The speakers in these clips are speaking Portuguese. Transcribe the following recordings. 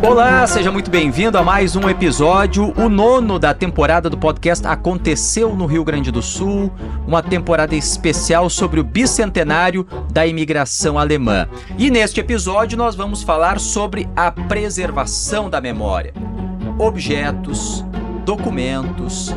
Olá, seja muito bem-vindo a mais um episódio, o 9º da temporada do podcast Aconteceu no Rio Grande do Sul, uma temporada especial sobre o bicentenário da imigração alemã. E neste episódio nós vamos falar sobre a preservação da memória. Objetos, documentos,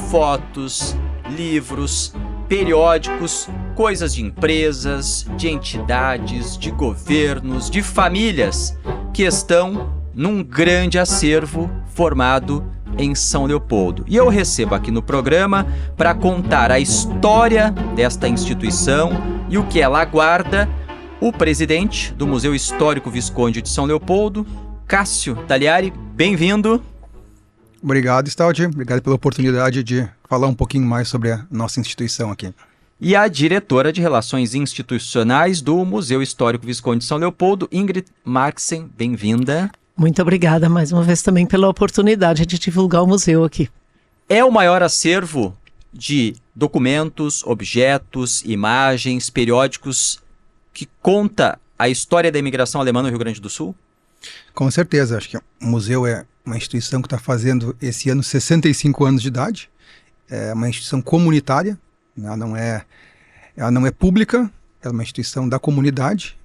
fotos, livros, periódicos, coisas de empresas, de entidades, de governos, de famílias que estão num grande acervo formado em São Leopoldo. E eu recebo aqui no programa para contar a história desta instituição e o que ela aguarda, o presidente do Museu Histórico Visconde de São Leopoldo, Cássio Tagliari. Bem-vindo. Obrigado, Staldi. Obrigado pela oportunidade de falar um pouquinho mais sobre a nossa instituição aqui. E a diretora de Relações Institucionais do Museu Histórico Visconde de São Leopoldo, Ingrid Marxen. Bem-vinda. Muito obrigada mais uma vez também pela oportunidade de divulgar o museu aqui. É o maior acervo de documentos, objetos, imagens, periódicos que conta a história da imigração alemã no Rio Grande do Sul? Com certeza. Acho que o museu é uma instituição que está fazendo esse ano 65 anos de idade. É uma instituição comunitária, ela não é pública, é uma instituição da comunidade,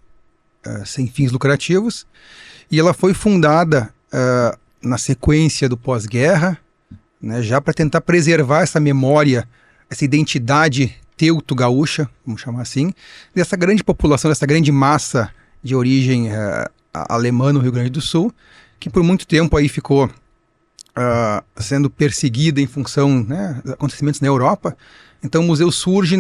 sem fins lucrativos. E ela foi fundada na sequência do pós-guerra, né, já para tentar preservar essa memória, essa identidade teuto-gaúcha, vamos chamar assim, dessa grande população, dessa grande massa de origem alemã no Rio Grande do Sul, que por muito tempo aí ficou sendo perseguida em função, né, dos acontecimentos na Europa. Então o museu surge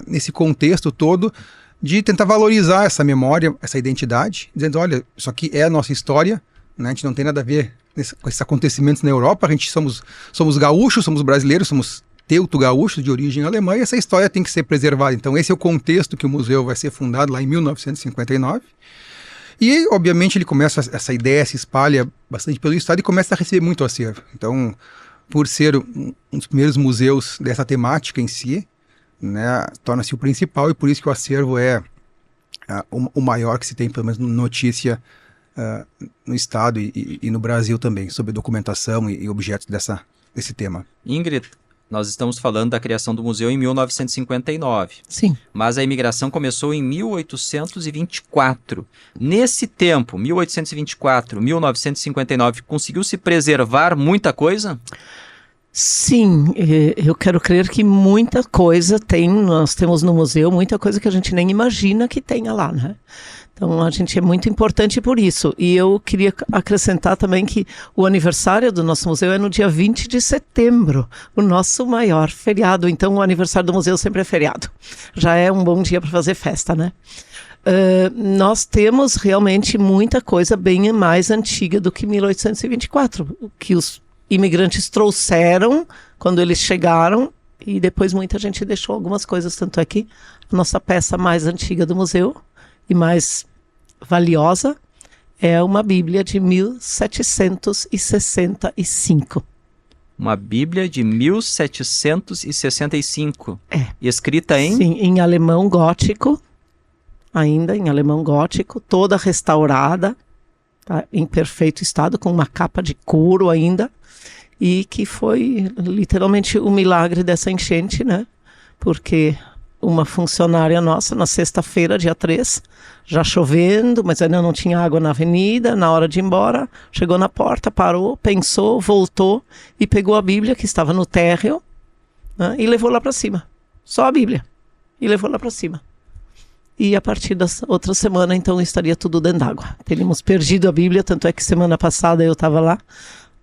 nesse contexto todo de tentar valorizar essa memória, essa identidade, dizendo, olha, isso aqui é a nossa história, né? A gente não tem nada a ver com esses acontecimentos na Europa, a gente somos gaúchos, somos brasileiros, somos teuto-gaúchos de origem alemã, e essa história tem que ser preservada. Então esse é o contexto que o museu vai ser fundado lá em 1959, e obviamente essa ideia se espalha bastante pelo estado e começa a receber muito acervo. Então, por ser um dos primeiros museus dessa temática em si, né, torna-se o principal, e por isso que o acervo é o maior que se tem, pelo menos notícia no estado e no Brasil também, sobre documentação e objetos desse tema. Ingrid, nós estamos falando da criação do museu em 1959. Sim. Mas a imigração começou em 1824. Nesse tempo, 1824, 1959, conseguiu se preservar muita coisa? Sim, eu quero crer que muita coisa nós temos no museu, muita coisa que a gente nem imagina que tenha lá, né? Então a gente é muito importante por isso. E eu queria acrescentar também que o aniversário do nosso museu é no dia 20 de setembro, o nosso maior feriado. Então o aniversário do museu sempre é feriado. Já é um bom dia para fazer festa, né? Nós temos realmente muita coisa bem mais antiga do que 1824, que os imigrantes trouxeram quando eles chegaram, e depois muita gente deixou algumas coisas, tanto é que a nossa peça mais antiga do museu e mais valiosa é uma Bíblia de 1765. Uma Bíblia de 1765. É. Escrita em? Sim, em alemão gótico, ainda em alemão gótico, toda restaurada, tá, em perfeito estado, com uma capa de couro ainda. E que foi literalmente o milagre dessa enchente, né? Porque uma funcionária nossa, na sexta-feira, dia 3, já chovendo, mas ainda não tinha água na avenida, na hora de ir embora, chegou na porta, parou, pensou, voltou e pegou a Bíblia que estava no térreo, né, e levou lá para cima. Só a Bíblia. E levou lá para cima. E a partir da outra semana, então, estaria tudo dentro d'água. Teríamos perdido a Bíblia, tanto é que semana passada eu estava lá,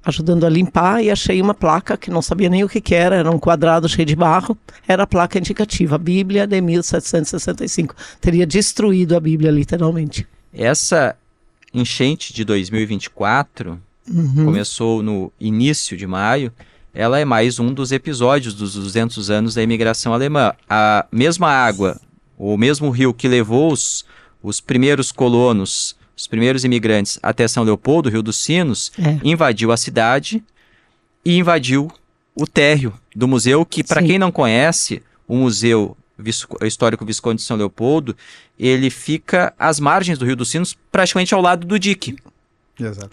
ajudando a limpar, e achei uma placa que não sabia nem o que era um quadrado cheio de barro, era a placa indicativa, Bíblia de 1765. Teria destruído a Bíblia, literalmente. Essa enchente de 2024, começou no início de maio, ela é mais um dos episódios dos 200 anos da imigração alemã. A mesma água, o mesmo rio que levou os primeiros colonos, os primeiros imigrantes até São Leopoldo, Rio dos Sinos, invadiu a cidade e invadiu o térreo do museu, que, para quem não conhece, o museu histórico Visconde de São Leopoldo, ele fica às margens do Rio dos Sinos, praticamente ao lado do dique. Exato.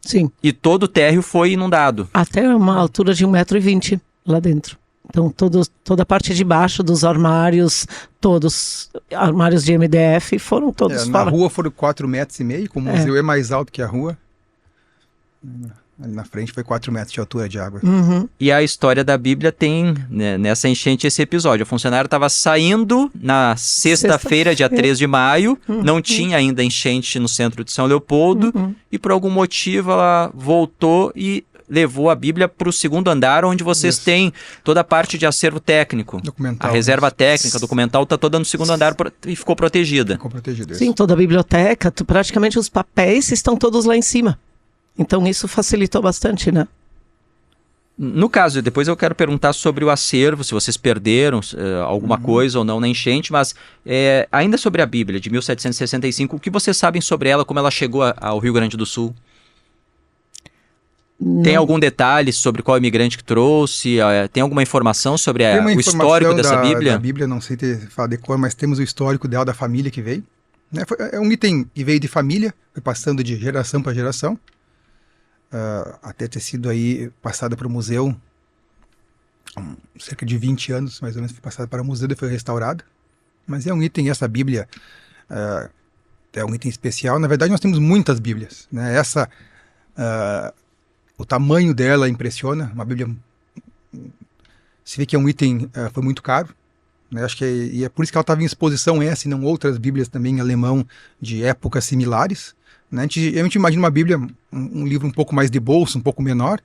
Sim. E todo o térreo foi inundado. Até uma altura de 1,20 m lá dentro. Então, toda a parte de baixo dos armários, todos armários de MDF, foram todos Na fora. rua foram 4,5 metros, como o museu é mais alto que a rua. Ali na frente foi 4 metros de altura de água. Uhum. E a história da Bíblia tem, né, nessa enchente esse episódio. A funcionária estava saindo na sexta-feira, dia 3 de maio, não tinha ainda enchente no centro de São Leopoldo, e por algum motivo ela voltou e levou a Bíblia para o segundo andar, onde vocês têm toda a parte de acervo técnico. Documental. A reserva técnica, documental, está toda no segundo andar e ficou protegida. Ficou protegido. Sim, toda a biblioteca, praticamente os papéis estão todos lá em cima. Então isso facilitou bastante, né? No caso, depois eu quero perguntar sobre o acervo, se vocês perderam alguma coisa ou não na enchente, mas ainda sobre a Bíblia de 1765, o que vocês sabem sobre ela, como ela chegou ao Rio Grande do Sul? Tem algum detalhe sobre qual imigrante que trouxe? Tem alguma informação sobre o histórico dessa Bíblia? Da Bíblia, não sei falar de cor, mas temos o histórico dela da família que veio. Né? É um item que veio de família, foi passando de geração para geração. Até ter sido aí passada para o museu, cerca de 20 anos, mais ou menos, foi passada para o museu e foi restaurada. Mas é um item, essa Bíblia é um item especial. Na verdade, nós temos muitas Bíblias, né? O tamanho dela impressiona. Uma Bíblia, se vê que é um item, foi muito caro, né? Acho que e é por isso que ela estava em exposição essa e não outras Bíblias também em alemão de épocas similares. Né? A gente imagina uma Bíblia, um livro um pouco mais de bolso, um pouco menor.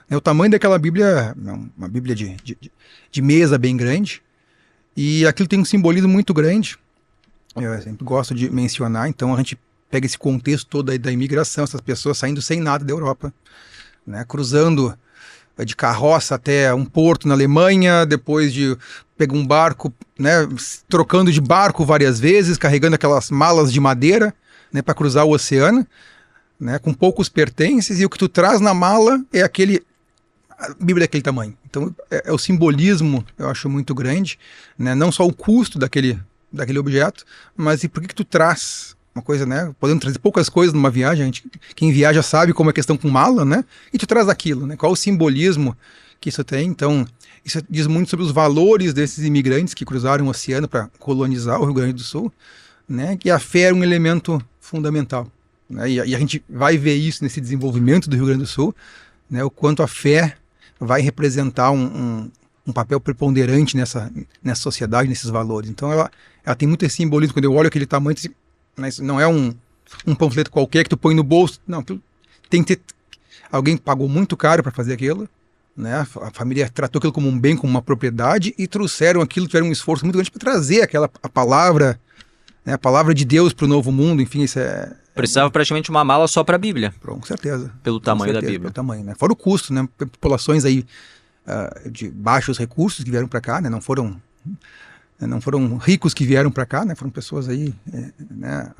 Né? O tamanho daquela Bíblia, uma Bíblia de mesa bem grande. E aquilo tem um simbolismo muito grande. Eu sempre gosto de mencionar. Então a gente pega esse contexto todo da imigração, essas pessoas saindo sem nada da Europa, né? Cruzando de carroça até um porto na Alemanha, depois de pegar um barco, né? Trocando de barco várias vezes, carregando aquelas malas de madeira, né, para cruzar o oceano, né, com poucos pertences, e o que tu traz na mala é a Bíblia daquele tamanho. Então é o simbolismo, eu acho muito grande, né, não só o custo daquele objeto, mas e por que tu traz uma coisa, né, podemos trazer poucas coisas numa viagem, quem viaja sabe como é a questão com mala, né, e tu traz aquilo, né, qual o simbolismo que isso tem. Então isso diz muito sobre os valores desses imigrantes que cruzaram o oceano para colonizar o Rio Grande do Sul, né, que a fé é um elemento fundamental, né, e a gente vai ver isso nesse desenvolvimento do Rio Grande do Sul, né, o quanto a fé vai representar um papel preponderante nessa sociedade, nesses valores. Então ela tem muito esse simbolismo. Quando eu olho aquele tamanho, né, isso não é um panfleto qualquer que tu põe no bolso, não, tem que ter, alguém pagou muito caro para fazer aquilo, né, a família tratou aquilo como um bem, como uma propriedade, e trouxeram aquilo, tiveram um esforço muito grande para trazer a palavra, né, a palavra de Deus para o novo mundo. Enfim, isso precisava praticamente uma mala só para a Bíblia. Com certeza. Pelo tamanho da Bíblia. Pelo tamanho, né? Fora o custo, né? Populações aí de baixos recursos que vieram para cá, né? Não foram ricos que vieram para cá, né? Foram pessoas aí, né,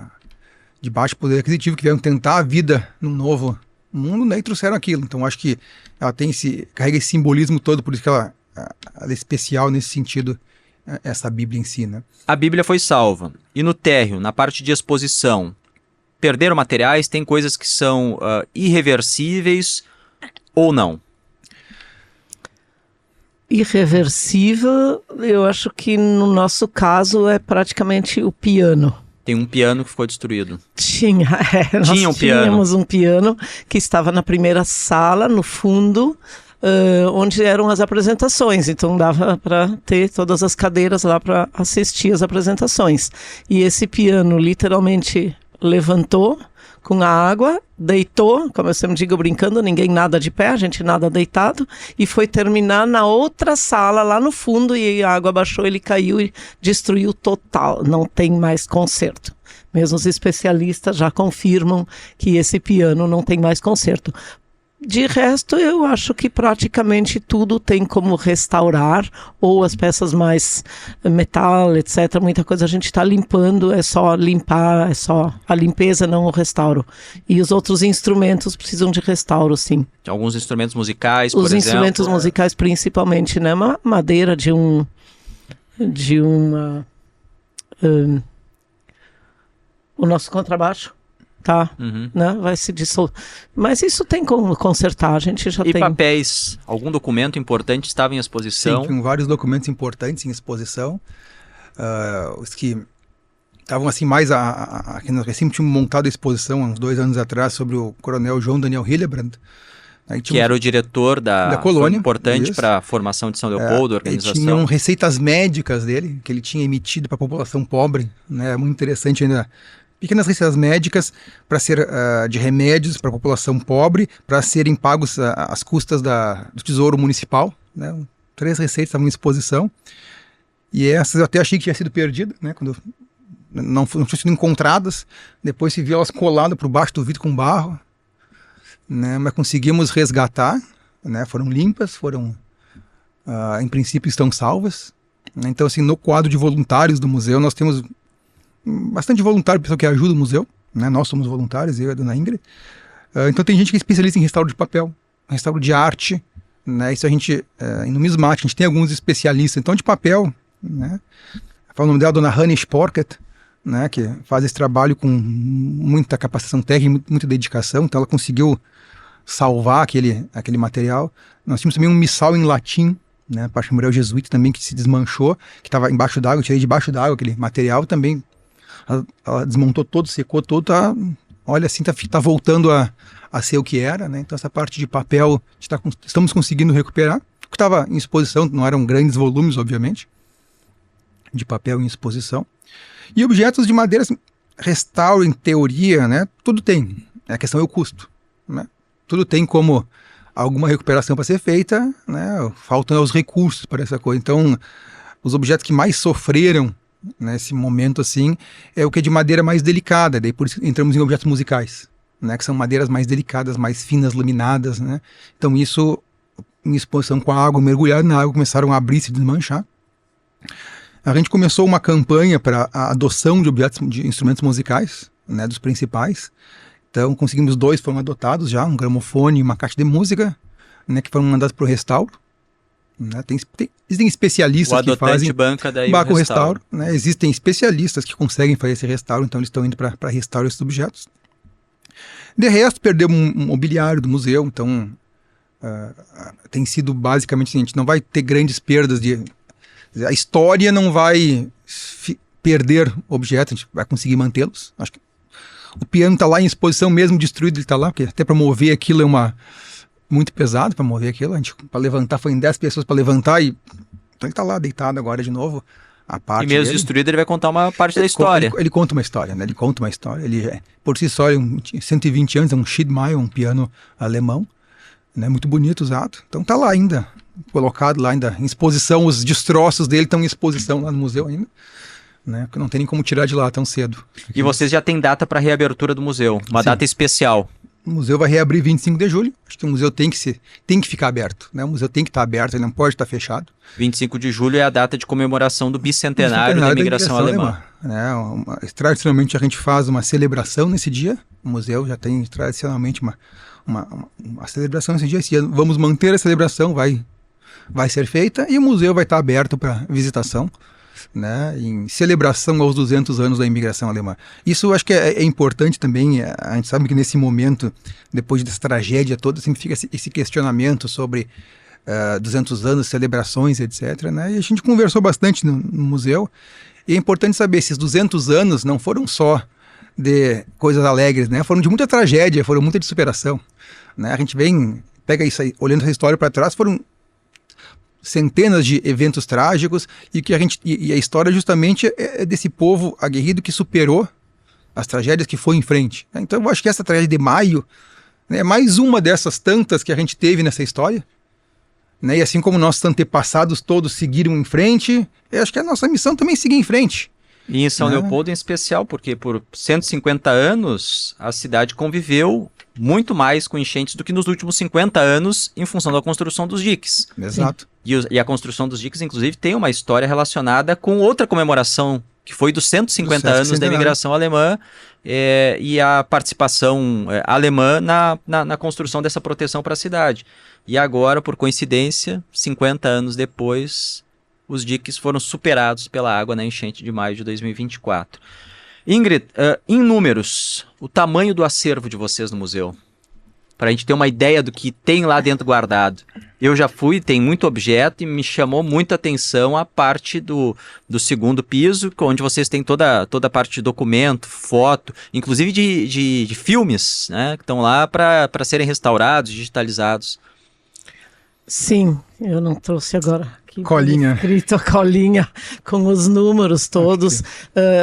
de baixo poder aquisitivo que vieram tentar a vida num novo mundo, né? E trouxeram aquilo. Então acho que ela carrega esse simbolismo todo, por isso que ela é especial nesse sentido, essa Bíblia em si, né? A Bíblia foi salva. E no térreo, na parte de exposição, perderam materiais? Tem coisas que são irreversíveis ou não? Irreversível, eu acho que no nosso caso é praticamente o piano. Tem um piano que ficou destruído. Nós tínhamos um piano que estava na primeira sala, no fundo, onde eram as apresentações, então dava para ter todas as cadeiras lá para assistir as apresentações. E esse piano literalmente levantou com a água, deitou, como eu sempre digo brincando, ninguém nada de pé, a gente nada deitado, e foi terminar na outra sala lá no fundo, e a água baixou, ele caiu e destruiu total, não tem mais conserto. Mesmo os especialistas já confirmam que esse piano não tem mais conserto. De resto, eu acho que praticamente tudo tem como restaurar, ou as peças mais metal, etc. Muita coisa a gente está limpando, é só limpar, é só a limpeza, não o restauro. E os outros instrumentos precisam de restauro, sim. Alguns instrumentos musicais, por exemplo? Os instrumentos musicais principalmente, né? Uma madeira de um de uma... o nosso contrabaixo, tá? Né? Vai se dissolver. Mas isso tem como consertar, a gente já tem... E papéis? Algum documento importante estava em exposição? Sim, tinham vários documentos importantes em exposição. Os que estavam assim mais... Aqui no Recife tínhamos montado a exposição há uns 2 anos atrás sobre o coronel João Daniel Hillebrand. Que era o diretor da colônia, importante para a formação de São Leopoldo, a organização. Tinham receitas médicas dele, que ele tinha emitido para a população pobre, né? Muito interessante ainda. Pequenas receitas médicas para ser de remédios para a população pobre, para serem pagos às custas do Tesouro Municipal, né? 3 receitas estavam em exposição. E essas eu até achei que tinha sido perdida, né? Quando não tinham sido encontradas. Depois se viu elas coladas por baixo do vidro com barro. Né, mas conseguimos resgatar, né, foram limpas, em princípio estão salvas. Então, assim, no quadro de voluntários do museu, nós temos bastante voluntário, pessoal que ajuda o museu, né, nós somos voluntários, eu e a dona Ingrid. Então tem gente que é especialista em restauro de papel, restauro de arte, né, isso a gente, em numismática, a gente tem alguns especialistas, então de papel, né, o nome dela, a dona Hanne Sporket, né, que faz esse trabalho com muita capacitação técnica, muita dedicação, então ela conseguiu salvar aquele material. Nós tínhamos também um missal em latim, né, Paixão Memorial Jesuíta também, que se desmanchou, que estava embaixo d'água, eu tirei debaixo d'água aquele material também, ela desmontou todo, secou todo, olha assim, tá voltando a ser o que era, né, então essa parte de papel estamos conseguindo recuperar, o que estava em exposição, não eram grandes volumes, obviamente, de papel em exposição. E objetos de madeira, assim, restauro em teoria, né? Tudo tem. A questão é o custo, né? Tudo tem como alguma recuperação para ser feita, né? Faltam os recursos para essa coisa. Então, os objetos que mais sofreram nesse momento, assim, é o que é de madeira mais delicada. Daí por isso entramos em objetos musicais, né? Que são madeiras mais delicadas, mais finas, laminadas, né? Então isso, em exposição com a água, mergulhado na água, começaram a abrir, se desmanchar. A gente começou uma campanha para a adoção de objetos, de instrumentos musicais, né, dos principais. Então conseguimos 2, foram adotados já, um gramofone e uma caixa de música, né, que foram mandados para o restauro. Né, existem especialistas que fazem banca o restauro. Né, existem especialistas que conseguem fazer esse restauro, então eles estão indo para restaurar esses objetos. De resto, perdemos um mobiliário do museu, então tem sido basicamente assim, a gente não vai ter grandes perdas a história não vai perder objetos, a gente vai conseguir mantê-los. Acho que o piano está lá em exposição mesmo, destruído, ele está lá, porque até para mover aquilo muito pesado para mover aquilo. Para levantar, foi em 10 pessoas para levantar então ele está lá deitado agora de novo. A parte e mesmo dele, destruído, ele vai contar uma parte da história. Ele conta uma história, né? Ele conta uma história. Por si só, ele tinha 120 anos, é um Schiedmeier, um piano alemão, né? Muito bonito usado. Então está lá ainda. Colocado lá ainda em exposição, os destroços dele estão em exposição lá no museu ainda, né? Não tem nem como tirar de lá tão cedo. E vocês já têm data para a reabertura do museu, uma Sim. data especial. O museu vai reabrir 25 de julho, acho que o museu tem que ficar aberto, né? O museu tem que estar aberto, ele não pode estar fechado. 25 de julho é a data de comemoração do bicentenário da imigração alemã. Né? Tradicionalmente a gente faz uma celebração nesse dia, o museu já tem tradicionalmente uma celebração nesse dia, esse ano vamos manter a celebração, vai ser feita e o museu vai estar aberto para visitação, né, em celebração aos 200 anos da imigração alemã. Isso eu acho que é importante também, a gente sabe que nesse momento, depois dessa tragédia toda, sempre fica esse questionamento sobre 200 anos, celebrações, etc. Né, e a gente conversou bastante no museu, e é importante saber, esses 200 anos não foram só de coisas alegres, né, foram de muita tragédia, foram muita de superação. Né, a gente pega isso aí, olhando essa história para trás, foram centenas de eventos trágicos e a história justamente é desse povo aguerrido que superou as tragédias, que foi em frente. Então eu acho que essa tragédia de maio, né, é mais uma dessas tantas que a gente teve nessa história, né, e assim como nossos antepassados todos seguiram em frente, eu acho que a nossa missão também é seguir em frente. E em São Leopoldo em especial, porque por 150 anos a cidade conviveu muito mais com enchentes do que nos últimos 50 anos em função da construção dos diques. Exato. E a construção dos diques, inclusive, tem uma história relacionada com outra comemoração, que foi dos 150 anos da imigração alemã e a participação alemã na construção dessa proteção para a cidade. E agora, por coincidência, 50 anos depois, os diques foram superados pela água na enchente de maio de 2024. Ingrid, em números, o tamanho do acervo de vocês no museu, para a gente ter uma ideia do que tem lá dentro guardado. Eu já fui, tem muito objeto e me chamou muita atenção a parte do segundo piso, onde vocês têm toda a parte de documento, foto, inclusive de filmes, né, que estão lá para serem restaurados, digitalizados. Sim, eu não trouxe agora aqui Colinha. escrito a colinha com os números todos,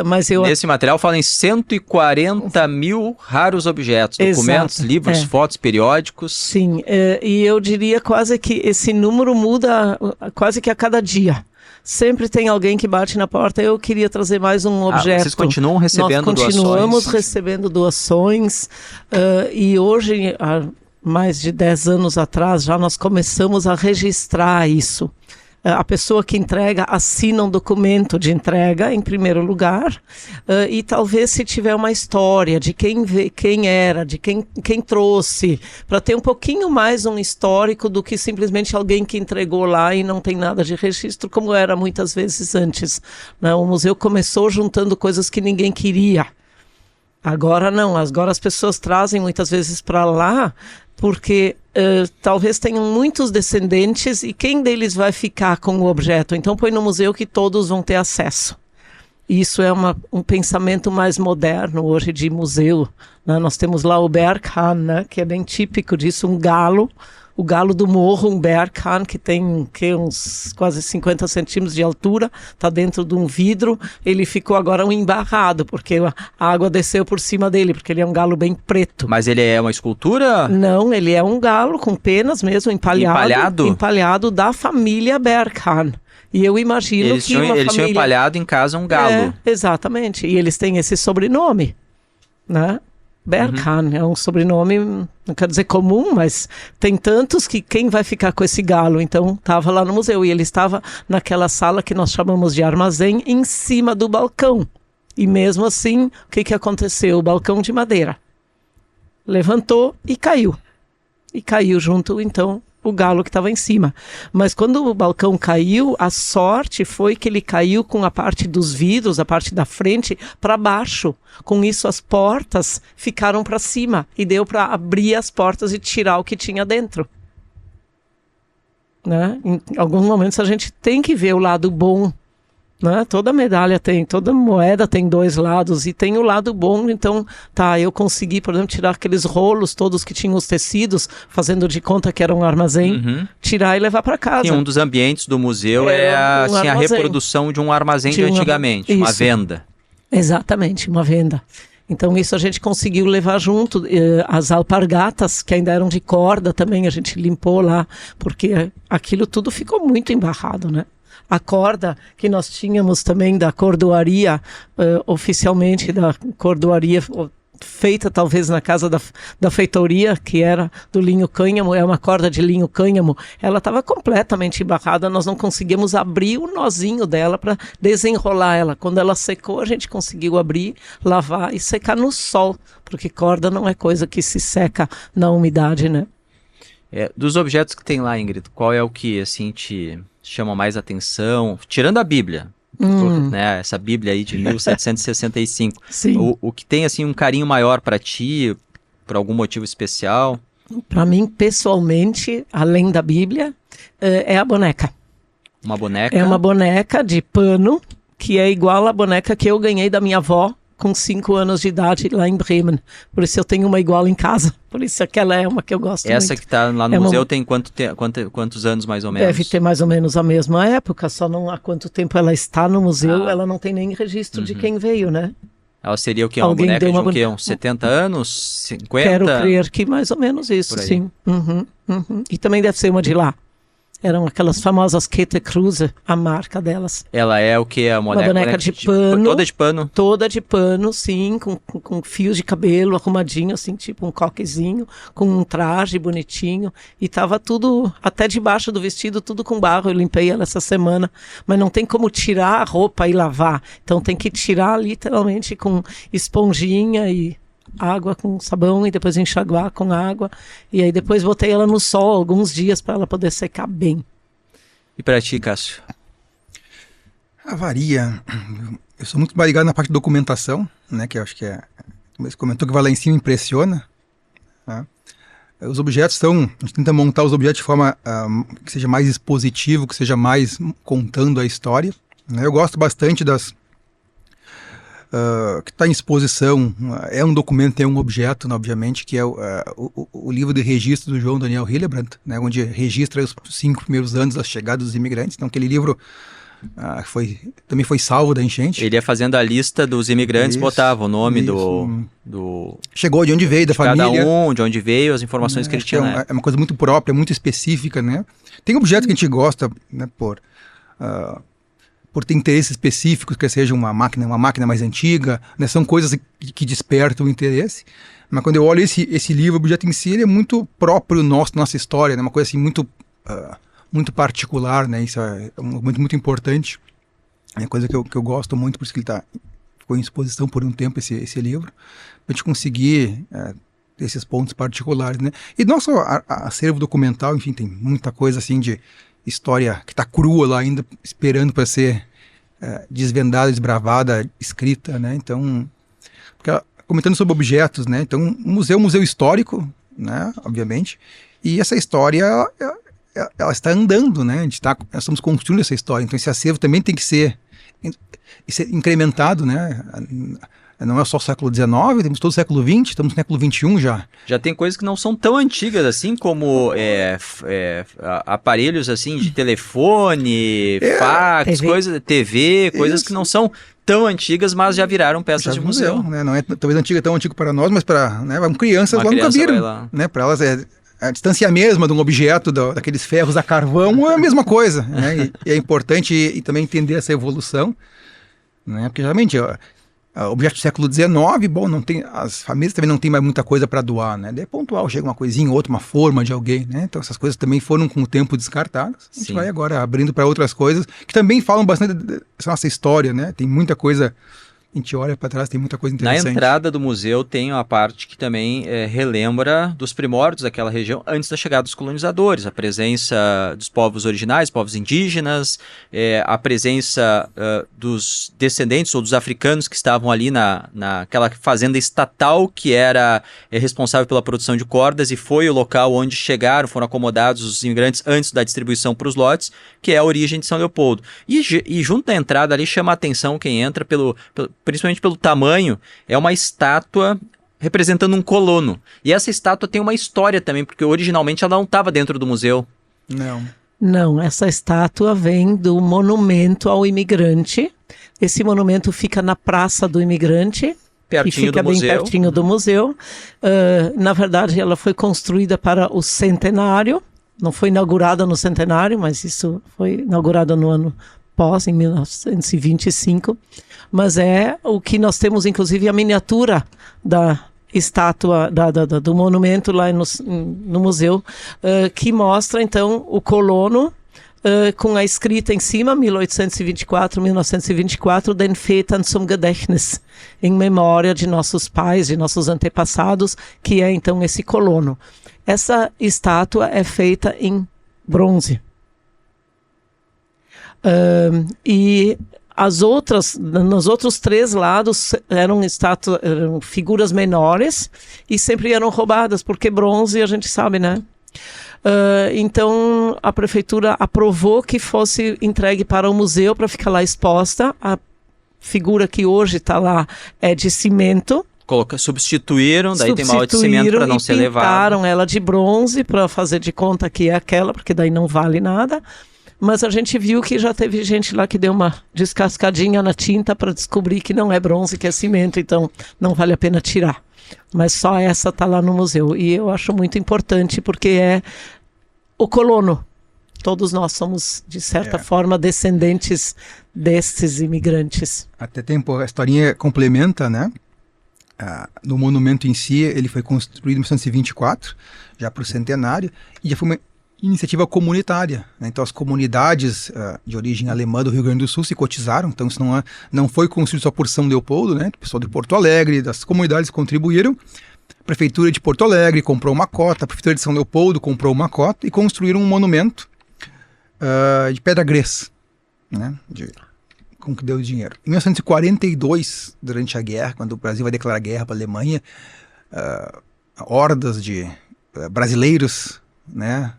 mas eu... Nesse material fala em 140 mil raros objetos, documentos, Exato, livros, fotos, periódicos. Sim, e eu diria quase que esse número muda quase que a cada dia. Sempre tem alguém que bate na porta, eu queria trazer mais um objeto. Vocês continuam recebendo Nós continuamos doações? recebendo doações, e hoje, há mais de 10 anos atrás, já nós começamos a registrar isso. A pessoa que entrega assina um documento de entrega, em primeiro lugar, e talvez se tiver uma história de quem era, de quem trouxe, para ter um pouquinho mais um histórico do que simplesmente alguém que entregou lá e não tem nada de registro, como era muitas vezes antes, né? O museu começou juntando coisas que ninguém queria. Agora não, agora as pessoas trazem muitas vezes para lá, porque talvez tenham muitos descendentes e quem deles vai ficar com o objeto? Então põe no museu que todos vão ter acesso. Isso é um pensamento mais moderno hoje de museu, né? Nós temos lá o Berghahn, né, que é bem típico disso, um galo, o galo do morro, um Berghahn, que tem uns quase 50 centímetros de altura, está dentro de um vidro. Ele ficou agora um embarrado, porque a água desceu por cima dele, porque ele é um galo bem preto. Mas ele é uma escultura? Não, ele é um galo com penas mesmo, empalhado da família Berghahn. E eu imagino eles que eles tinham empalhado em casa um galo. Exatamente, e eles têm esse sobrenome, né? Berghahn é um sobrenome, não quero dizer comum, mas tem tantos que quem vai ficar com esse galo? Então estava lá no museu e ele estava naquela sala que nós chamamos de armazém, em cima do balcão. E mesmo assim, o que aconteceu? O balcão de madeira levantou e caiu. E caiu junto, então, o galo que estava em cima. Mas quando o balcão caiu, a sorte foi que ele caiu com a parte dos vidros, a parte da frente, para baixo. Com isso, as portas ficaram para cima e deu para abrir as portas e tirar o que tinha dentro. Né? Em alguns momentos a gente tem que ver o lado bom. Né? Toda medalha tem, toda moeda tem dois lados e tem o lado bom. Então, eu consegui, por exemplo, tirar aqueles rolos todos que tinham os tecidos, fazendo de conta que era um armazém, tirar e levar para casa. E um dos ambientes do museu é a reprodução de um armazém de antigamente, uma venda. Exatamente, uma venda. Então isso a gente conseguiu levar junto. As alpargatas, que ainda eram de corda também, a gente limpou lá, porque aquilo tudo ficou muito embarrado, né? A corda que nós tínhamos também da cordoaria, oficialmente da cordoaria feita talvez na casa da feitoria, que era do linho cânhamo, é uma corda de linho cânhamo, ela estava completamente embarrada, nós não conseguimos abrir o nozinho dela para desenrolar ela. Quando ela secou, a gente conseguiu abrir, lavar e secar no sol, porque corda não é coisa que se seca na umidade, né? Dos objetos que tem lá, Ingrid, qual é o que assim te chama mais atenção, tirando a Bíblia? Né, essa Bíblia aí de 1765. Sim. O que tem assim um carinho maior para ti, por algum motivo especial? Para mim, pessoalmente, além da Bíblia, é a boneca. Uma boneca? É uma boneca de pano, que é igual à boneca que eu ganhei da minha avó com 5 anos de idade lá em Bremen. Por isso eu tenho uma igual em casa. Por isso aquela é uma que eu gosto muito. Essa que está lá no museu tem quantos anos mais ou menos? Deve ter mais ou menos a mesma época, só não há quanto tempo ela está no museu, ela não tem nem registro de quem veio, né? Ela seria o quê? Uma boneca de um quê? Uns 70 anos? 50? Quero crer que mais ou menos isso, sim. E também deve ser uma de lá. Eram aquelas famosas Käthe Kruse, a marca delas. Ela é o que? Uma boneca de pano. Toda de pano? Toda de pano, sim, com fios de cabelo arrumadinho, assim, tipo um coquezinho, com um traje bonitinho. E tava tudo, até debaixo do vestido, tudo com barro. Eu limpei ela essa semana. Mas não tem como tirar a roupa e lavar. Então tem que tirar literalmente com esponjinha e água com sabão e depois enxaguar com água. E aí depois botei ela no sol alguns dias para ela poder secar bem. E para ti, Cássio? Varia. Eu sou muito mais ligado na parte de documentação, né, que eu acho que você comentou que vai lá em cima impressiona. Tá? Os objetos a gente tenta montar os objetos de forma que seja mais expositivo, que seja mais contando a história. Né? Eu gosto bastante que está em exposição, é um documento, é um objeto, né, obviamente, que é o livro de registro do João Daniel Hillebrandt, né, onde registra os 5 primeiros anos da chegada dos imigrantes. Então, aquele livro também foi salvo da enchente. Ele ia fazendo a lista dos imigrantes, botava o nome do... Chegou, de onde veio, da família. Cada um, de onde veio, as informações que ele tinha, né? É uma coisa muito própria, muito específica, né? Tem objetos que a gente gosta, né, por ter interesses específicos, que seja uma máquina mais antiga, né? São coisas que despertam o interesse. Mas quando eu olho esse livro, o objeto em si, ele é muito próprio nossa história, né? Uma coisa assim muito particular, né? Isso é muito importante. É coisa que eu gosto muito, por isso que ele ficou em exposição por um tempo, esse livro, para a gente conseguir ter esses pontos particulares, né? E nosso acervo documental, enfim, tem muita coisa assim de história que está crua lá ainda, esperando para ser desvendada, desbravada, escrita, né? Então, comentando sobre objetos, né? Então, museu histórico, né? Obviamente, e essa história ela está andando, né? Nós estamos construindo essa história, então esse acervo também tem que ser incrementado, né? Não é só o século XIX, temos todo o século XX, estamos no século XXI já. Já tem coisas que não são tão antigas assim, como aparelhos assim de telefone, fax, TV, coisas que não são tão antigas, mas já viraram peças de museu. Né? Não é talvez tão antigo para nós, mas para crianças lá nunca viram. Né? Para elas a distância mesma de um objeto, daqueles ferros a carvão, é a mesma coisa. Né? E é importante e também entender essa evolução, né? Porque realmente objeto do século XIX, as famílias também não têm mais muita coisa para doar, né? Daí pontual, chega uma coisinha, outra, uma forma de alguém, né? Então essas coisas também foram com o tempo descartadas. A gente vai agora abrindo para outras coisas que também falam bastante dessa nossa história, né? Tem muita coisa, a gente olha para trás, tem muita coisa interessante. Na entrada do museu tem uma parte que também relembra dos primórdios daquela região antes da chegada dos colonizadores, a presença dos povos originais, povos indígenas, a presença dos descendentes ou dos africanos que estavam ali naquela fazenda estatal que era responsável pela produção de cordas e foi o local onde foram acomodados os imigrantes antes da distribuição para os lotes, que é a origem de São Leopoldo. E junto da entrada ali chama a atenção quem entra principalmente pelo tamanho, é uma estátua representando um colono. E essa estátua tem uma história também, porque originalmente ela não estava dentro do museu. Não, essa estátua vem do monumento ao imigrante. Esse monumento fica na Praça do Imigrante, que fica bem pertinho do museu. Na verdade, ela foi construída para o centenário. Não foi inaugurada no centenário, mas isso foi inaugurado no ano em 1925, mas é o que nós temos, inclusive, a miniatura da estátua, do monumento lá no museu, que mostra, então, o colono com a escrita em cima, 1824, Den Vätern zum Gedächtnis, em memória de nossos pais, de nossos antepassados, que é, então, esse colono. Essa estátua é feita em bronze. E nos outros 3 lados eram figuras menores e sempre eram roubadas, porque bronze a gente sabe, né? Então a prefeitura aprovou que fosse entregue para o museu para ficar lá exposta. A figura que hoje está lá é de cimento. Substituíram, daí tem mal de cimento para não ser levado. Pintaram ela de bronze para fazer de conta que é aquela, porque daí não vale nada. Mas a gente viu que já teve gente lá que deu uma descascadinha na tinta para descobrir que não é bronze, que é cimento, então não vale a pena tirar. Mas só essa está lá no museu. E eu acho muito importante porque é o colono. Todos nós somos, de certa forma, descendentes desses imigrantes. Até tempo, a historinha complementa, né? No monumento em si, ele foi construído em 1924, já para o centenário, e já foi uma iniciativa comunitária, né? Então as comunidades de origem alemã do Rio Grande do Sul se cotizaram, então isso não foi construído só por São Leopoldo, né? O pessoal de Porto Alegre, das comunidades contribuíram, a Prefeitura de Porto Alegre comprou uma cota, a Prefeitura de São Leopoldo comprou uma cota e construíram um monumento de pedra grés, né? com que deu o dinheiro. Em 1942, durante a guerra, quando o Brasil vai declarar guerra para a Alemanha, hordas de brasileiros, né,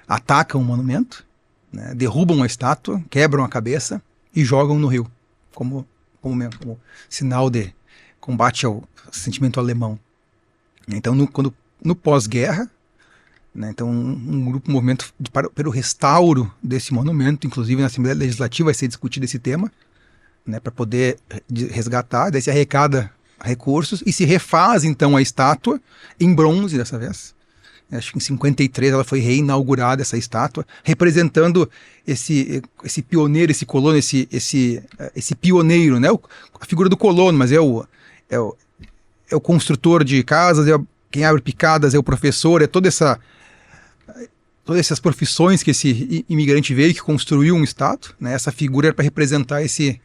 atacam o monumento, né, derrubam a estátua, quebram a cabeça e jogam no rio, como sinal de combate ao sentimento alemão. Então, no pós-guerra, né, então um movimento pelo restauro desse monumento, inclusive na Assembleia Legislativa vai ser discutido esse tema, né, para poder resgatar, daí se arrecada recursos e se refaz então a estátua em bronze dessa vez. Acho que em 53 ela foi reinaugurada, essa estátua, representando esse pioneiro, esse colono, esse pioneiro, né? A figura do colono, mas é o construtor de casas, quem abre picadas, é o professor, é todas essas profissões que esse imigrante veio, que construiu um estado, né? Essa figura era para representar esse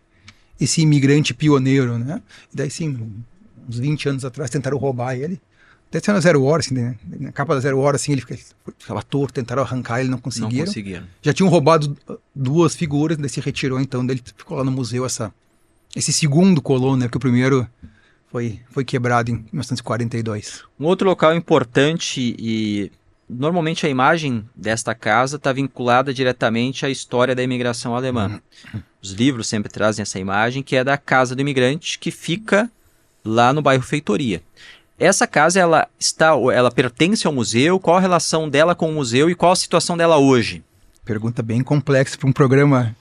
imigrante pioneiro, né? E daí sim, uns 20 anos atrás tentaram roubar ele. Até sendo na Zero Hora, assim, né? Na capa da Zero Hora, assim, ele ficava torto, tentaram arrancar ele, não conseguiram. Já tinham roubado 2 figuras, daí se retirou, então, daí ficou lá no museu esse segundo colono, né? Porque o primeiro foi quebrado em 1942. Um outro local importante e normalmente a imagem desta casa está vinculada diretamente à história da imigração alemã. Os livros sempre trazem essa imagem, que é da Casa do Imigrante, que fica lá no bairro Feitoria. Essa casa, ela pertence ao museu? Qual a relação dela com o museu e qual a situação dela hoje? Pergunta bem complexa para um programa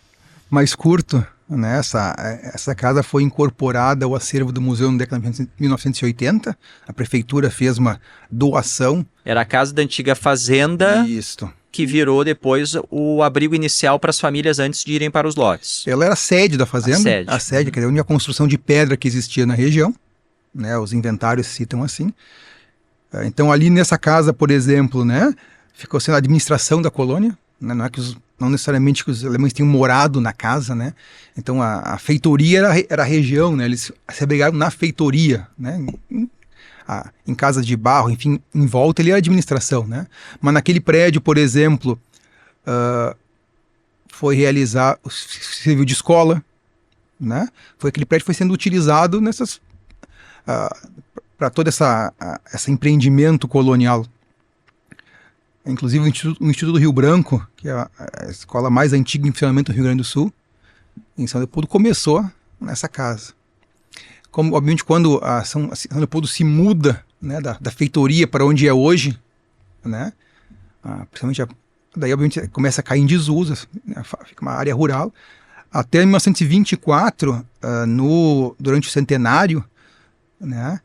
mais curto, né? Essa casa foi incorporada ao acervo do museu na década de 1980. A prefeitura fez uma doação. Era a casa da antiga fazenda. Isso. Que virou depois o abrigo inicial para as famílias antes de irem para os lotes. Ela era a sede da fazenda. A sede, que era a única construção de pedra que existia na região. Né, os inventários citam assim. Então ali nessa casa, por exemplo, né, ficou sendo a administração da colônia, né, não necessariamente que os alemães tenham morado na casa, né, então a feitoria era a região, né, eles se abrigaram na feitoria, né, em casas de barro, enfim, em volta ele era a administração, né, mas naquele prédio, por exemplo, foi realizar, serviu de escola, né, foi aquele prédio que foi sendo utilizado para todo esse empreendimento colonial. Inclusive o Instituto do Rio Branco, que é a escola mais antiga em funcionamento do Rio Grande do Sul, em São Leopoldo, começou nessa casa. Como, obviamente, quando São Leopoldo se muda, né, da feitoria para onde é hoje, né, principalmente daí obviamente começa a cair em desuso, né, fica uma área rural. Até 1924, durante o centenário, né,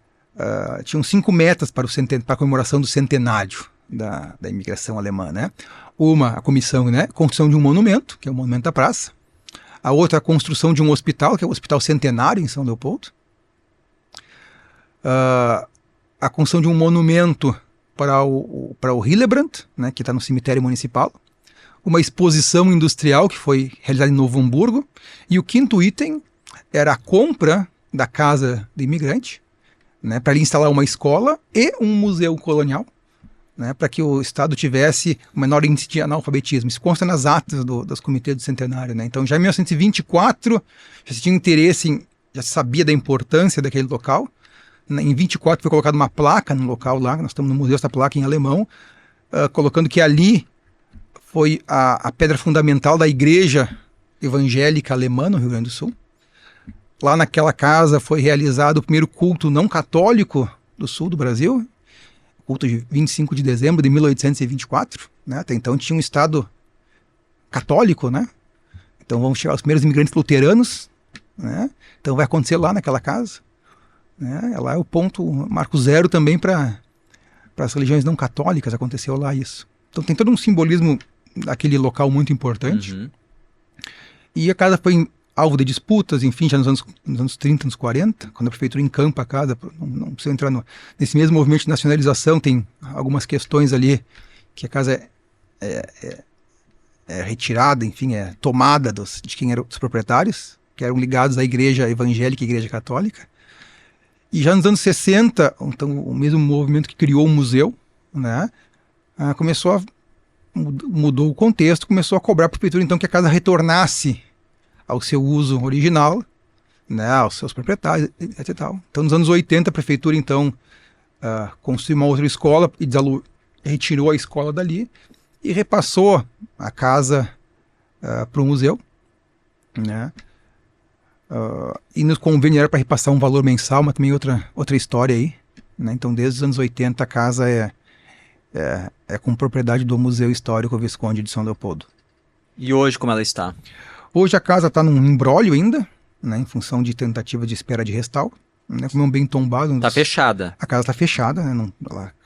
tinham 5 metas para a comemoração do centenário da imigração alemã, né? A comissão, né, construção de um monumento, que é o Monumento da Praça. A outra, a construção de um hospital, que é o Hospital Centenário em São Leopoldo. A construção de um monumento para o Hillebrandt, né, que está no cemitério municipal. Uma exposição industrial que foi realizada em Novo Hamburgo. E o 5º item era a compra da casa do imigrante, né, para ali instalar uma escola e um museu colonial, né, para que o Estado tivesse o menor índice de analfabetismo. Isso consta nas atas dos comitês do centenário. Né? Então, já em 1924, já se tinha interesse, já se sabia da importância daquele local. Em 24 foi colocada uma placa no local lá, nós estamos no museu, essa placa em alemão, colocando que ali foi a pedra fundamental da igreja evangélica alemã no Rio Grande do Sul. Lá naquela casa foi realizado o primeiro culto não católico do sul do Brasil, culto de 25 de dezembro de 1824. Né? Até então tinha um Estado católico, né? Então vão chegar os primeiros imigrantes luteranos, né? Então vai acontecer lá naquela casa. Né? Lá é o ponto, marco zero também para as religiões não católicas, aconteceu lá isso. Então tem todo um simbolismo daquele local muito importante. Uhum. E a casa foi alvo de disputas, enfim, já nos anos 30, anos 40, quando a prefeitura encampa a casa. Não precisa entrar nesse mesmo movimento de nacionalização, tem algumas questões ali que a casa é retirada, enfim, é tomada de quem eram os proprietários, que eram ligados à igreja evangélica e igreja católica. E já nos anos 60, então, o mesmo movimento que criou o museu, né, mudou o contexto, começou a cobrar a prefeitura então que a casa retornasse ao seu uso original, né, aos seus proprietários, etc. E tal. Então, nos anos 80, a prefeitura, então, construiu uma outra escola e retirou a escola dali e repassou a casa para o museu, né? E nos conveniaram para repassar um valor mensal, mas também outra história aí, né? Então, desde os anos 80, a casa é com propriedade do Museu Histórico Visconde de São Leopoldo. E hoje, como ela está? Hoje a casa está num imbróglio ainda, né, em função de tentativa de espera de restauro, né, como é um bem tombado. Está fechada. A casa está fechada, né,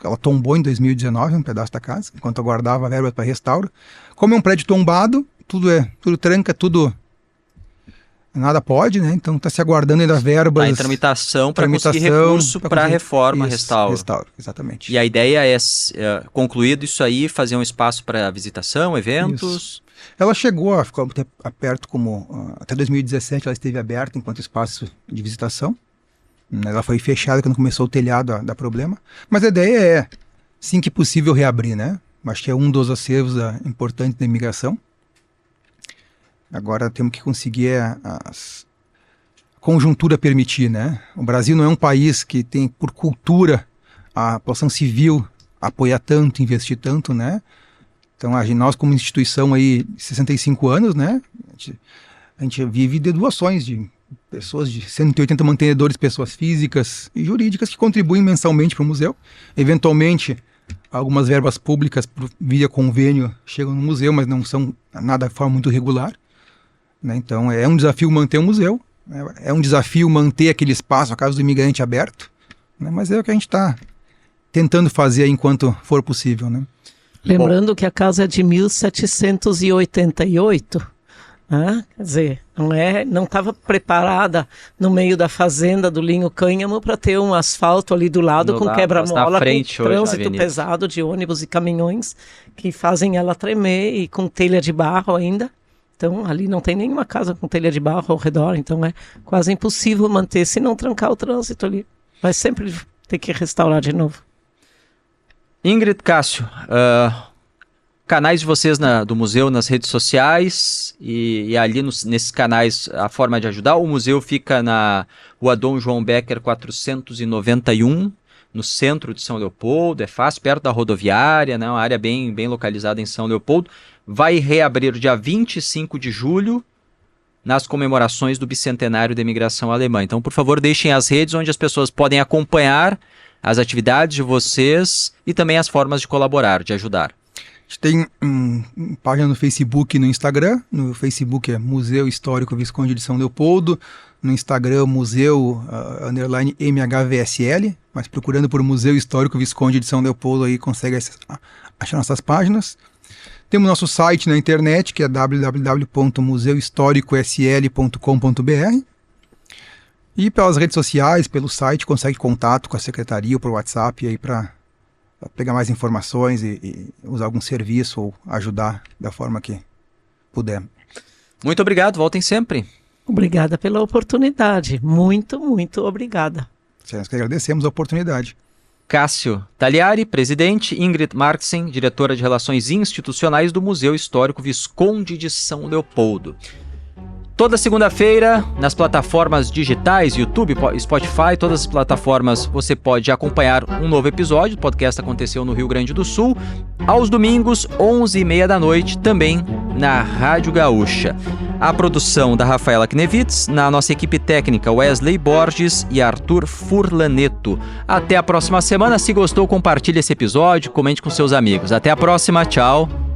ela tombou em 2019, um pedaço da casa, enquanto aguardava a verba para restauro. Como é um prédio tombado, tudo tranca, nada pode, né, então está se aguardando ainda verbas. Está em tramitação para conseguir recurso para restauro. Restauro, exatamente. E a ideia é, concluído isso aí, fazer um espaço para visitação, eventos... Isso. Ela ficou aberto até 2017 ela esteve aberta enquanto espaço de visitação. Ela foi fechada quando começou o telhado a dar problema. Mas a ideia é, sim que possível, reabrir, né? Acho que é um dos acervos importantes da imigração. Agora temos que conseguir a conjuntura permitir, né? O Brasil não é um país que tem por cultura a população civil apoiar tanto, investir tanto, né? Então, nós como instituição aí, 65 anos, né, a gente vive de doações de pessoas, de 180 mantenedores, pessoas físicas e jurídicas que contribuem mensalmente para o museu. Eventualmente, algumas verbas públicas via convênio chegam no museu, mas não são nada de forma muito regular, né? Então, é um desafio manter o museu, né? É um desafio manter aquele espaço, a Casa do Imigrante, aberto, né? Mas é o que a gente está tentando fazer enquanto for possível, né? Lembrando que a casa é de 1788, né? Quer dizer, não estava preparada no meio da fazenda do Linho Cânhamo para ter um asfalto ali do lado com quebra-mola, com trânsito pesado de ônibus e caminhões que fazem ela tremer e com telha de barro ainda. Então ali não tem nenhuma casa com telha de barro ao redor, então é quase impossível manter se não trancar o trânsito ali. Vai sempre ter que restaurar de novo. Ingrid, Cássio, canais de vocês do museu nas redes sociais e ali nesses canais a forma de ajudar. O museu fica na Rua Dom João Becker 491, no centro de São Leopoldo, é fácil, perto da rodoviária, né, uma área bem localizada em São Leopoldo. Vai reabrir dia 25 de julho nas comemorações do bicentenário da imigração alemã. Então, por favor, deixem as redes onde as pessoas podem acompanhar as atividades de vocês e também as formas de colaborar, de ajudar. A gente tem página no Facebook e no Instagram. No Facebook é Museu Histórico Visconde de São Leopoldo. No Instagram, Museu _MHVSL. Mas procurando por Museu Histórico Visconde de São Leopoldo, aí consegue achar nossas páginas. Temos nosso site na internet, que é www.museuhistoricosl.com.br. E pelas redes sociais, pelo site, consegue contato com a secretaria ou por WhatsApp aí para pegar mais informações e usar algum serviço ou ajudar da forma que puder. Muito obrigado, voltem sempre. Obrigada pela oportunidade, muito, muito obrigada. Nós que agradecemos a oportunidade. Cássio Tagliari, presidente, Ingrid Marxen, diretora de Relações Institucionais do Museu Histórico Visconde de São Leopoldo. Toda segunda-feira, nas plataformas digitais, YouTube, Spotify, todas as plataformas, você pode acompanhar um novo episódio. O podcast aconteceu no Rio Grande do Sul. Aos domingos, 11h30 da noite, também na Rádio Gaúcha. A produção da Rafaela Knevitz, na nossa equipe técnica, Wesley Borges e Arthur Furlaneto. Até a próxima semana. Se gostou, compartilhe esse episódio, comente com seus amigos. Até a próxima, tchau!